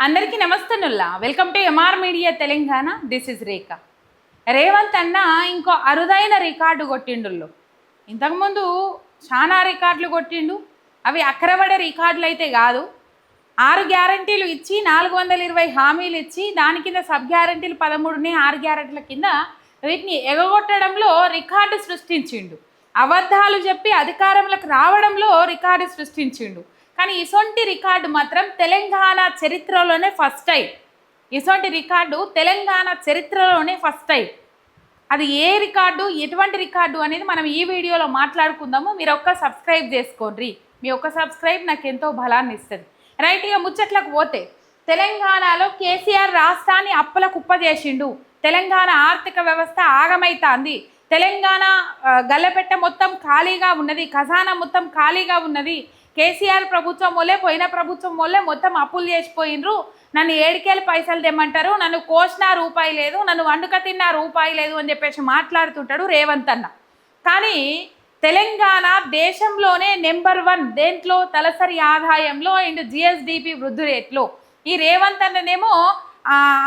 అందరికీ నమస్తేనుల్లా welcome to MR media Telangana. This is Rekha. Revanth అన్న ఇంకో అరుదైన రికార్డు కొట్టిండు. ఇంతకుముందు చాలా రికార్డులు కొట్టిండు. అవి అక్కరబడే రికార్డులు అయితే కాదు. 6 గ్యారంటీలు ఇచ్చి 420 హామీలు ఇచ్చి దాని కింద సబ్ గ్యారంటీలు 13ని 6 గ్యారంటీల కింద వీటిని ఎగగొట్టడంలో రికార్డు సృష్టించిండు. అబద్ధాలు చెప్పి అధికారంలోకి రావడంలో రికార్డు సృష్టించిండు. కానీ ఇసొంటి రికార్డు మాత్రం తెలంగాణ చరిత్రలోనే ఫస్ట్ టైం. ఇసొంటి రికార్డు తెలంగాణ చరిత్రలోనే ఫస్ట్ టైం. అది ఏ రికార్డు, ఎటువంటి రికార్డు అనేది మనం ఈ వీడియోలో మాట్లాడుకుందాము. మీరు ఒక్క సబ్స్క్రైబ్ చేసుకోండి. మీ ఒక్క సబ్స్క్రైబ్ నాకు ఎంతో బలాన్ని ఇస్తుంది. రైట్, ఇక ముచ్చట్లకు పోతే తెలంగాణలో కేసీఆర్ రాష్ట్రాన్ని అప్పుల కుప్ప చేసిండు. తెలంగాణ ఆర్థిక వ్యవస్థ ఆగమైతాంది. తెలంగాణ గల్లపెట్ట మొత్తం ఖాళీగా ఉన్నది. ఖజానా మొత్తం ఖాళీగా ఉన్నది. కేసీఆర్ ప్రభుత్వం వల్లే, పోయిన ప్రభుత్వం వల్లే మొత్తం అప్పులు చేసిపోయినరు. నన్ను ఏడికేళ్ళు పైసలు తెమ్మంటారు, నన్ను కోసిన రూపాయి లేదు, నన్ను వండుక తిన్న రూపాయి లేదు అని చెప్పేసి మాట్లాడుతుంటాడు రేవంత్ అన్న. కానీ తెలంగాణ దేశంలోనే నెంబర్ 1 దేంట్లో, తలసరి ఆదాయంలో అండ్ జిఎస్డిపి వృద్ధి రేట్లో. ఈ రేవంత్ అన్ననేమో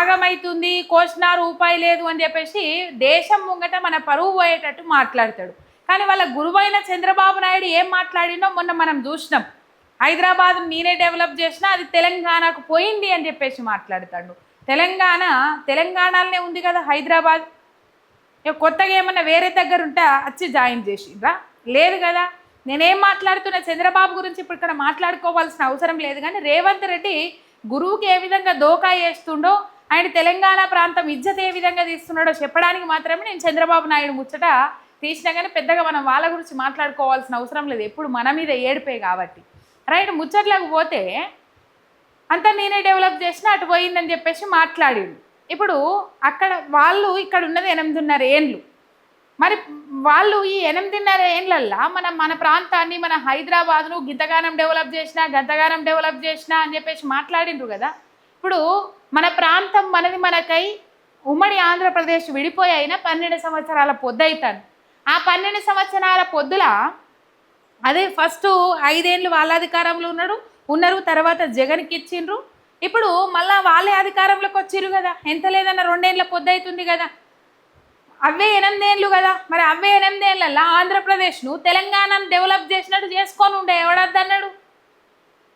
ఆగమైతుంది, కోసిన రూపాయి లేదు అని చెప్పేసి దేశం ముంగట మన పరువు పోయేటట్టు మాట్లాడతాడు. కానీ వాళ్ళ గురువైన చంద్రబాబు నాయుడు ఏం మాట్లాడినో మొన్న మనం చూసినాం. హైదరాబాద్ నేనే డెవలప్ చేసినా అది తెలంగాణకు పోయింది అని చెప్పేసి మాట్లాడతాడు. తెలంగాణలోనే ఉంది కదా హైదరాబాద్. కొత్తగా ఏమన్నా వేరే దగ్గర ఉంటే వచ్చి జాయిన్ చేసిండ్రా? లేదు కదా. నేనేం మాట్లాడుతున్నా చంద్రబాబు గురించి ఇప్పుడు ఇక్కడ మాట్లాడుకోవాల్సిన అవసరం లేదు. కానీ రేవంత్ రెడ్డి గురువుకి ఏ విధంగా దోకా చేస్తుండో, ఆయన తెలంగాణ ప్రాంతం ఇజ్జత్ ఏ విధంగా తీస్తున్నాడో చెప్పడానికి మాత్రమే నేను చంద్రబాబు నాయుడు ముచ్చట తీసినా. కానీ పెద్దగా మనం వాళ్ళ గురించి మాట్లాడుకోవాల్సిన అవసరం లేదు. ఎప్పుడు మన మీద ఏడిపే కాబట్టి. రైట్, ముచ్చట్లకు పోతే అంతా నేనే డెవలప్ చేసినా అటు పోయిందని చెప్పేసి మాట్లాడిండు. ఇప్పుడు అక్కడ వాళ్ళు ఇక్కడ ఉన్నది 8.5 ఏండ్లు. మరి వాళ్ళు ఈ 8.5 ఏండ్లల్లా మన ప్రాంతాన్ని, మన హైదరాబాద్ను గింతగానం డెవలప్ చేసినా, గంతగానం డెవలప్ చేసినా అని చెప్పేసి మాట్లాడిండ్రు కదా. ఇప్పుడు మన ప్రాంతం మనది మనకై ఉమ్మడి ఆంధ్రప్రదేశ్ విడిపోయి అయినా 12 సంవత్సరాల పొద్దవుతాను. ఆ 12 సంవత్సరాల పొద్దుల అదే ఫస్ట్ 5 ఏళ్ళు వాళ్ళ అధికారంలో ఉన్నారు. తర్వాత జగన్కి ఇచ్చిండ్రు. ఇప్పుడు మళ్ళీ వాళ్ళే అధికారంలోకి వచ్చిర్రు కదా. ఎంత లేదన్న 2 ఏళ్ళ పొద్దు అవుతుంది కదా. అవే 8 ఏళ్ళు కదా. మరి అవే 8 ఏళ్ళల్లో ఆంధ్రప్రదేశ్ను తెలంగాణను డెవలప్ చేసినట్టు చేసుకొని ఉండే ఎవడద్దన్నాడు?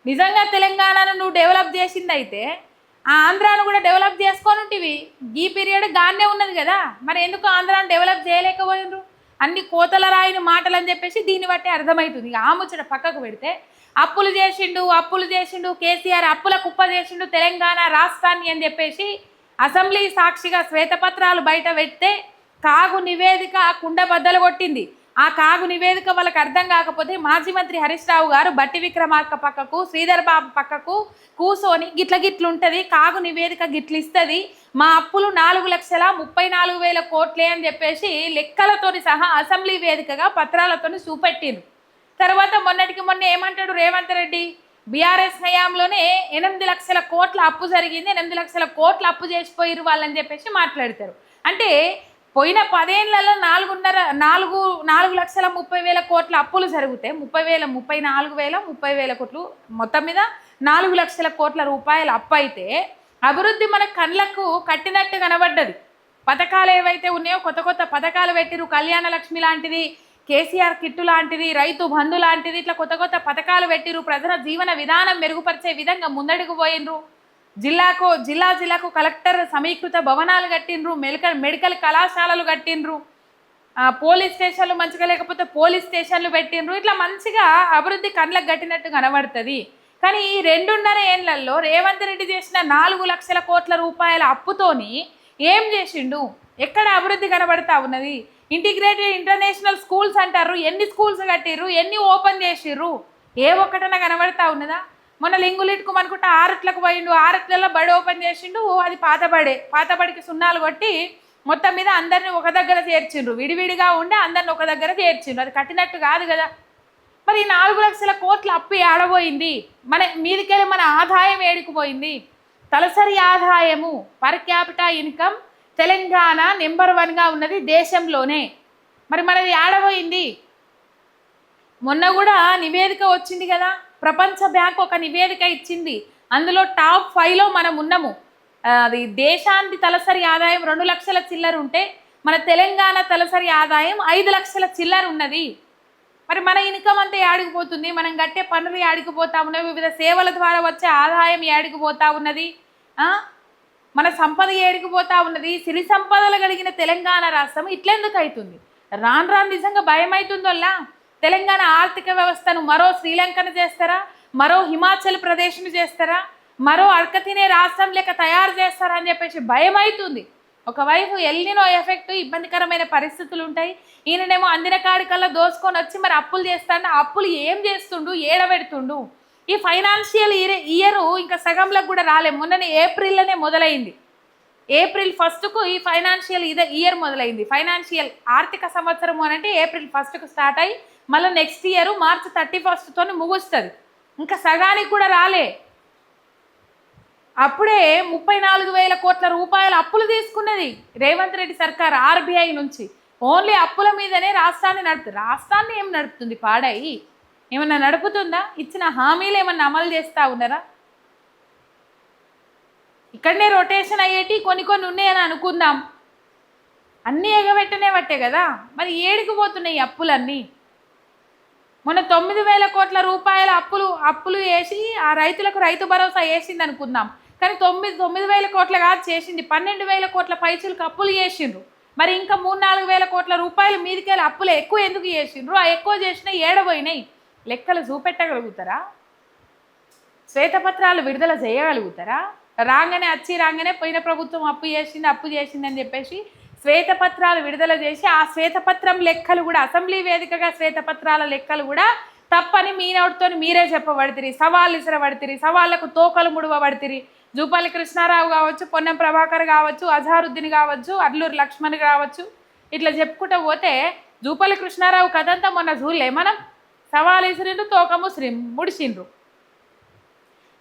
నిజంగా తెలంగాణను నువ్వు డెవలప్ చేసింది అయితే ఆ ఆంధ్రాను కూడా డెవలప్ చేసుకొని ఉంటివి. ఈ పీరియడ్ గానే ఉన్నది కదా. మరి ఎందుకు ఆంధ్రాను డెవలప్ చేయలేకపోయినరు? అన్ని కోతల రాయిని మాటలు అని చెప్పేసి దీన్ని బట్టి అర్థమవుతుంది. ఆ ముచ్చట పక్కకు పెడితే అప్పులు చేసిండు కేసీఆర్, అప్పుల కుప్ప చేసిండు తెలంగాణ రాష్ట్రాన్ని అని చెప్పేసి అసెంబ్లీ సాక్షిగా శ్వేతపత్రాలు బయట పెడితే కాగు నివేదిక కుండ బద్దలు కొట్టింది. ఆ కాగు నివేదిక వాళ్ళకి అర్థం కాకపోతే మాజీ మంత్రి హరీష్ రావు గారు బట్టి విక్రమార్క పక్కకు, శ్రీధర్ బాబు పక్కకు కూసోని గిట్లుంటుంది, కాగు నివేదిక గిట్లు ఇస్తుంది, మా అప్పులు 4,34,000 కోట్లే అని చెప్పేసి లెక్కలతోని సహా అసెంబ్లీ వేదికగా పత్రాలతోని చూపెట్టిండ్రు. తర్వాత మొన్నటికి మొన్న ఏమంటాడు రేవంత్ రెడ్డి, బీఆర్ఎస్ హయాంలోనే 8 లక్షల కోట్ల అప్పు జరిగింది, 8 లక్షల కోట్ల అప్పు చేసిపోయిరు వాళ్ళని చెప్పేసి మాట్లాడతారు. అంటే పోయిన 10 ఏళ్లలో 4,30,000 కోట్ల అప్పులు జరిగితే 34,000 కోట్లు మొత్తం మీద 4 లక్షల కోట్ల రూపాయల అప్పు అయితే అభివృద్ధి మన కళ్ళకు కట్టినట్టు కనబడ్డది. పథకాలు ఏవైతే ఉన్నాయో కొత్త పథకాలు పెట్టిరు. కళ్యాణ లక్ష్మి లాంటిది, కేసీఆర్ కిట్టు లాంటిది, రైతు బంధు లాంటిది, ఇట్లా కొత్త పథకాలు పెట్టిరు. ప్రజల జీవన విధానం మెరుగుపరిచే విధంగా ముందడుగు పోయినరు. జిల్లాకు కలెక్టర్ సమీకృత భవనాలు కట్టిండ్రు, మెడికల్ కళాశాలలు కట్టిండ్రు, పోలీస్ స్టేషన్లు మంచిగా లేకపోతే పోలీస్ స్టేషన్లు పెట్టిండ్రు. ఇట్లా మంచిగా అభివృద్ధి కళ్ళకు కట్టినట్టు కనబడుతుంది. కానీ ఈ 2.5 ఏళ్లలో రేవంత్ రెడ్డి చేసిన 4 లక్షల కోట్ల రూపాయల అప్పుతోని ఏం చేసిండు? ఎక్కడ అభివృద్ధి కనబడతా ఉన్నది? ఇంటిగ్రేటెడ్ ఇంటర్నేషనల్ స్కూల్స్ అంటారు. ఎన్ని స్కూల్స్ కట్టిర్రు, ఎన్ని ఓపెన్ చేసిర్రు? ఏ ఒక్కటన్నా కనబడతా ఉన్నదా? మొన్న లింగులిట్కు అనుకుంటా 6 పోయిండు, 6 బడి ఓపెన్ చేసిండు. అది పాతబడికి సున్నాలు కొట్టి మొత్తం మీద అందరిని ఒక దగ్గర చేర్చిండ్రు. విడివిడిగా ఉండి అందరిని ఒక దగ్గర చేర్చిండ్రు. అది కట్టినట్టు కాదు కదా. మరి 4 లక్షల కోట్ల అప్పు ఏడబోయింది? మీదికెళ్ళి మన ఆదాయం ఏడుకుపోయింది. తలసరి ఆదాయము per capita income Telangana number 1గా ఉన్నది దేశంలోనే. మరి మనది ఏడబోయింది? మొన్న కూడా నివేదిక వచ్చింది కదా. ప్రపంచ బ్యాంక్ ఒక నివేదిక ఇచ్చింది. అందులో టాప్ 5లో మనం ఉన్నాము. అది దేశానికి తలసరి ఆదాయం 2 లక్షల చిల్లర ఉంటే మన తెలంగాణ తలసరి ఆదాయం 5 లక్షల చిల్లర ఉన్నది. మరి మన ఇన్కమ్ అంతా ఏడికిపోతుంది, మనం కట్టే పనులు ఏడికిపోతా ఉన్నవి, వివిధ సేవల ద్వారా వచ్చే ఆదాయం ఏడికిపోతా ఉన్నది, మన సంపద ఏడికిపోతా ఉన్నది. సిరి సంపదలు కలిగిన తెలంగాణ రాష్ట్రం ఇట్లెందుకు అవుతుంది? రాను రాను నిజంగా భయం అవుతుందోల్లా. తెలంగాణ ఆర్థిక వ్యవస్థను మరో శ్రీలంకను చేస్తారా, మరో హిమాచల్ ప్రదేశ్ను చేస్తారా, మరో అడక తినే రాష్ట్రం లెక్క తయారు చేస్తారా అని చెప్పేసి భయం అవుతుంది. ఒకవైపు ఎల్నినో ఎఫెక్ట్, ఇబ్బందికరమైన పరిస్థితులు ఉంటాయి. ఈయననేమో అందిన కాడికల్లా దోసుకొని వచ్చి మరి అప్పులు చేస్తాడు. అప్పులు ఏం చేస్తుండు, ఏడబెడుతుండు? ఈ ఫైనాన్షియల్ ఇయర్ ఇంకా సగంలోకి కూడా రాలే. మొన్ననే ఏప్రిల్లోనే మొదలైంది. ఏప్రిల్ 1కు ఈ ఫైనాన్షియల్ ఇయర్ మొదలైంది. ఫైనాన్షియల్ ఆర్థిక సంవత్సరం అని అంటే ఏప్రిల్ 1కు స్టార్ట్ అయ్యి మళ్ళీ నెక్స్ట్ ఇయర్ మార్చి 31తో ముగుస్తుంది. ఇంకా సగానికి కూడా రాలే. అప్పుడే 34,000 కోట్ల రూపాయల అప్పులు తీసుకున్నది రేవంత్ రెడ్డి సర్కార్ ఆర్బీఐ నుంచి. ఓన్లీ అప్పుల మీదనే రాష్ట్రాన్ని నడుపుతుంది. రాష్ట్రాన్ని ఏం నడుపుతుంది? పాడై ఏమన్నా నడుపుతుందా? ఇచ్చిన హామీలు ఏమన్నా అమలు చేస్తూ ఉన్నారా? ఇక్కడనే రొటేషన్ అయ్యేటి కొన్ని ఉన్నాయని అనుకుందాం. అన్నీ ఎగబెట్టనే పట్టే కదా. మరి ఏడికి పోతున్నాయి అప్పులన్నీ? మొన్న 9,000 కోట్ల రూపాయల అప్పులు వేసి ఆ రైతులకు రైతు భరోసా వేసింది అనుకుందాం. కానీ 9,000 కోట్ల కాదు చేసింది, 12,000 కోట్ల పైసలకు అప్పులు చేసిండ్రు. మరి ఇంకా 3-4 కోట్ల రూపాయలు మీదికెళ్ళి అప్పులు ఎక్కువ ఎందుకు చేసిండ్రు? ఆ ఎక్కువ చేసినా ఏడబోయినాయి లెక్కలు చూపెట్టగలుగుతారా? శ్వేతపత్రాలు విడుదల చేయగలుగుతారా? రాగానే పోయిన ప్రభుత్వం అప్పు చేసింది అని చెప్పేసి శ్వేతపత్రాలు విడుదల చేసి ఆ శ్వేతపత్రం లెక్కలు కూడా అసెంబ్లీ వేదికగా శ్వేతపత్రాల లెక్కలు కూడా తప్పని మీ నోటితో మీరే చెప్పబడితిరి, సవాళ్ళు ఇసరబడితిరి, సవాళ్లకు తోకలు ముడవబడితిరి. జూపల్లి కృష్ణారావు కావచ్చు, పొన్నం ప్రభాకర్ కావచ్చు, అజారుద్దీన్ కావచ్చు, అడ్లూరు లక్ష్మణ్ కావచ్చు, ఇట్లా చెప్పుకుంటూ పోతే జూపల్లి కృష్ణారావు కథంతా మొన్న చూడలే మనం? సవాలు ఇసిరిండ్రు, తోక ముడిసిండ్రు.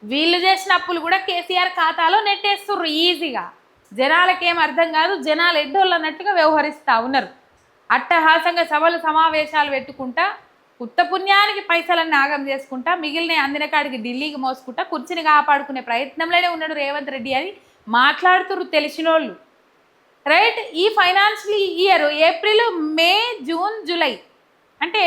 వీళ్ళు చేసిన అప్పులు కూడా కేసీఆర్ ఖాతాలో నెట్టేస్తుర్రు ఈజీగా. జనాలకేం అర్థం కాదు, జనాలు ఎడ్డోళ్ళు అన్నట్టుగా వ్యవహరిస్తూ ఉన్నారు. అట్టహాసంగా సభలు సమావేశాలు పెట్టుకుంటా ఉత్త పుణ్యానికి పైసలన్నీ ఆగం చేసుకుంటా మిగిలిన అందిన కాడికి ఢిల్లీకి మోసుకుంటా కుర్చీని కాపాడుకునే ప్రయత్నంలోనే ఉన్నాడు రేవంత్ రెడ్డి అని మాట్లాడుతుర్రు తెలిసినోళ్ళు. రైట్. ఈ ఫైనాన్షియల్ ఇయర్ ఏప్రిల్, మే, జూన్, జూలై అంటే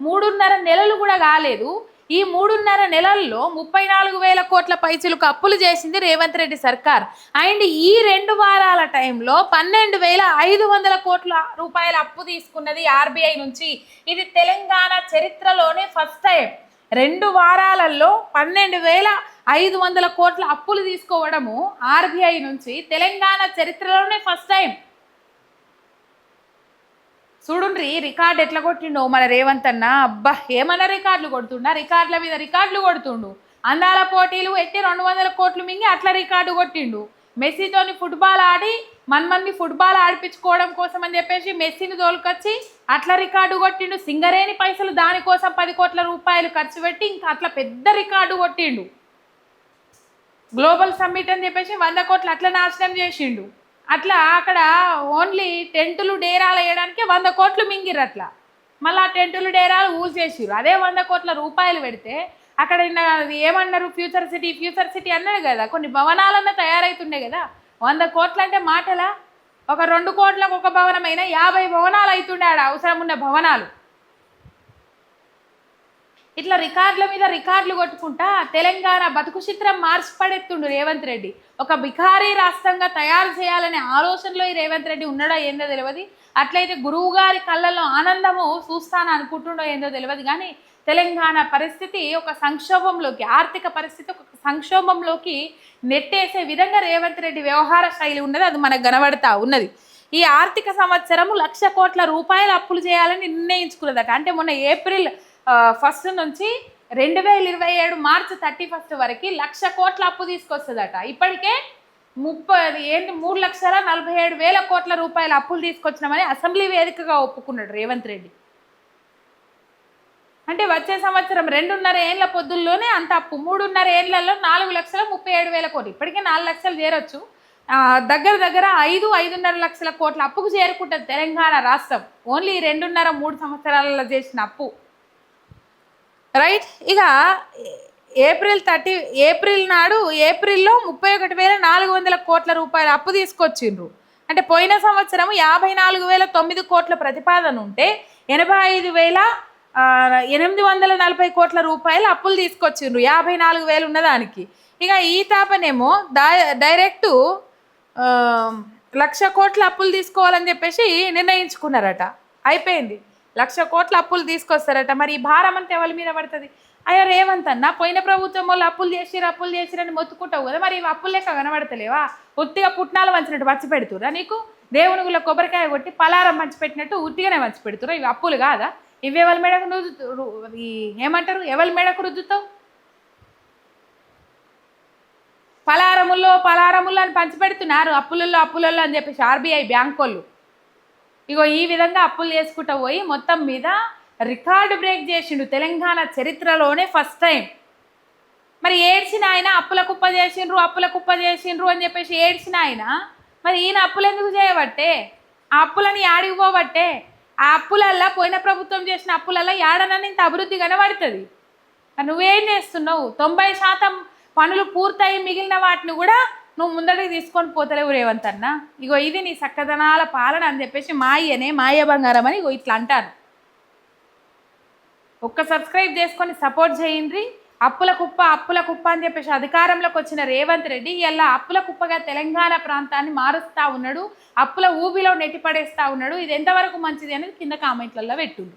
3.5 నెలలు కూడా కాలేదు. ఈ 3.5 నెలల్లో 34,000 కోట్ల పైసలకు అప్పులు చేసింది రేవంత్ రెడ్డి సర్కార్. అండ్ ఈ 2 వారాల టైంలో 12,500 కోట్ల రూపాయల అప్పు తీసుకున్నది ఆర్బీఐ నుంచి. ఇది తెలంగాణ చరిత్రలోనే ఫస్ట్ టైం. 2 వారాలలో 12,500 కోట్ల అప్పులు తీసుకోవడము ఆర్బీఐ నుంచి తెలంగాణ చరిత్రలోనే ఫస్ట్ టైం. చూడుండ్రి రికార్డు ఎట్లా కొట్టిండు మన రేవంత్ అన్న. అబ్బా ఏమన్నా రికార్డులు కొడుతుండా? రికార్డుల మీద రికార్డులు కొడుతుండు. అందాల పోటీలు ఎట్టి 200 కోట్లు మింగి అట్లా రికార్డు కొట్టిండు. మెస్సీతోని ఫుట్బాల్ ఆడి మనమంది ఫుట్బాల్ ఆడిపించుకోవడం కోసం అని చెప్పేసి మెస్సీని తోలుకొచ్చి అట్లా రికార్డు కొట్టిండు. సింగరేణి పైసలు దానికోసం 10 కోట్ల రూపాయలు ఖర్చు పెట్టి ఇంకా అట్లా పెద్ద రికార్డు కొట్టిండు. గ్లోబల్ సమ్మిట్ అని చెప్పేసి 100 కోట్లు అట్లా నాశనం చేసిండు. అట్లా అక్కడ ఓన్లీ టెంటులు డేరాలు వేయడానికి 100 కోట్లు మింగిర్రు. అట్లా మళ్ళీ ఆ టెంటులు డేరాలు ఊసేసిర్రు. అదే 100 కోట్ల రూపాయలు పెడితే అక్కడ ఏమన్నారు? ఫ్యూచర్ సిటీ అన్నాడు కదా, కొన్ని భవనాలన్నా తయారవుతుండే కదా. 100 కోట్లు అంటే మాటలా? ఒక 2 కోట్లకు ఒక భవనం అయినా 50 భవనాలు అవుతుండే ఆడ అవసరం ఉన్న భవనాలు. ఇట్లా రికార్డుల మీద రికార్డులు కొట్టుకుంటా తెలంగాణ బతుకు చిత్రం మార్చి పడెత్తుండు రేవంత్ రెడ్డి. ఒక బికారీ రాష్ట్రంగా తయారు చేయాలనే ఆలోచనలో ఈ రేవంత్ రెడ్డి ఉన్నాడో ఏందో తెలియదు. అట్లయితే గురువు గారి కళ్ళల్లో ఆనందము చూస్తాను అనుకుంటుండో ఏందో తెలియదు. కానీ తెలంగాణ పరిస్థితి ఒక సంక్షోభంలోకి, ఆర్థిక పరిస్థితి ఒక సంక్షోభంలోకి నెట్టేసే విధంగా రేవంత్ రెడ్డి వ్యవహార శైలి ఉన్నది. అది మనకు కనబడతా ఉన్నది. ఈ ఆర్థిక సంవత్సరము 1,00,000 కోట్ల రూపాయలు అప్పులు చేయాలని నిర్ణయించుకున్నదట. అంటే మొన్న ఏప్రిల్ 1 నుంచి 2027 మార్చి 31 వరకు 1,00,000 కోట్ల అప్పు తీసుకొస్తుందట. ఇప్పటికే 3,47,000 కోట్ల రూపాయల అప్పులు తీసుకొచ్చినామని అసెంబ్లీ వేదికగా ఒప్పుకున్నాడు రేవంత్ రెడ్డి. అంటే వచ్చే సంవత్సరం 2.5 ఏళ్ల పొద్దుల్లోనే అంత అప్పు, 3.5 ఏళ్లలో 4,37,000 కోట్లు. ఇప్పటికే 4 లక్షలు చేరొచ్చు. దగ్గర 5-5.5 లక్షల కోట్ల అప్పుకు చేరుకుంటుంది తెలంగాణ రాష్ట్రం. ఓన్లీ 2.5-3 సంవత్సరాలలో చేసిన అప్పు. రైట్. ఇక ఏప్రిల్ నాడు ఏప్రిల్లో 31,400 కోట్ల రూపాయల అప్పు తీసుకొచ్చిండ్రు. అంటే పోయిన సంవత్సరం 54,009 కోట్ల ప్రతిపాదన ఉంటే 85,840 కోట్ల రూపాయలు అప్పులు తీసుకొచ్చిండ్రు 54,000 ఉన్నదానికి. ఇక ఈ తాపనేమో డైరెక్టు 1,00,000 కోట్ల అప్పులు తీసుకోవాలని చెప్పేసి నిర్ణయించుకున్నారట. అయిపోయింది, 1,00,000 కోట్ల అప్పులు తీసుకొస్తారట. మరి ఈ భారం అంతా ఎవరి మీద పడుతుంది? అయ్యో రేవంత్ అన్న, పోయిన ప్రభుత్వం వాళ్ళు అప్పులు చేసిరని మొత్తుకుంటావు కదా, మరి ఇవి అప్పులు లెక్క కనబడతలేవా? ఉట్టిగా పుట్నాలు వంచినట్టు వచ్చి పెడుతురా నీకు? దేవునిగుల కొబ్బరికాయ కొట్టి పలారం మంచి పెట్టినట్టు ఉట్టిగానే మంచి పెడుతురా? ఇవి అప్పులు కాదా? ఇవి ఎవరి మేడకు ఏమంటారు, ఎవరి మేడకు రుద్దుతావు? పలారముల్లో అని పంచిపెడుతున్నారు అప్పులలో అని చెప్పేసి ఆర్బీఐ బ్యాంక్ వాళ్ళు. ఇగో ఈ విధంగా అప్పులు చేసుకుంటూ పోయి మొత్తం మీద రికార్డు బ్రేక్ చేసిండు తెలంగాణ చరిత్రలోనే ఫస్ట్ టైం. మరి ఏడ్చిన ఆయన అప్పుల కుప్ప చేసిండ్రు అని చెప్పేసి ఏడ్చిన ఆయన, మరి ఈయన అప్పులు ఎందుకు చేయబట్టే? ఆ అప్పులని ఆడిపోబట్టే. ఆ అప్పులల్లా పోయిన ప్రభుత్వం చేసిన అప్పులల్లా ఏడనని ఇంత అభివృద్ధి కనబడుతుంది. నువ్వేం చేస్తున్నావు? 90% పనులు పూర్తయి మిగిలిన వాటిని కూడా నువ్వు ముందడికి తీసుకొని పోతలేవు రేవంత్ అన్న. ఇగో ఇది నీ చక్కదనాల పాలన అని చెప్పేసి మాయ బంగారం అని ఇగో ఇట్లా అంటారు. ఒక్క సబ్స్క్రైబ్ చేసుకొని సపోర్ట్ చేయండి. అప్పుల కుప్ప అని చెప్పేసి అధికారంలోకి వచ్చిన రేవంత్ రెడ్డి ఇలా అప్పుల కుప్పగా తెలంగాణ ప్రాంతాన్ని మారుస్తూ ఉన్నాడు, అప్పుల ఊబిలో నెట్టిపడేస్తూ ఉన్నాడు. ఇది ఎంతవరకు మంచిది అనేది కింద కామెంట్లలో పెట్టుండు.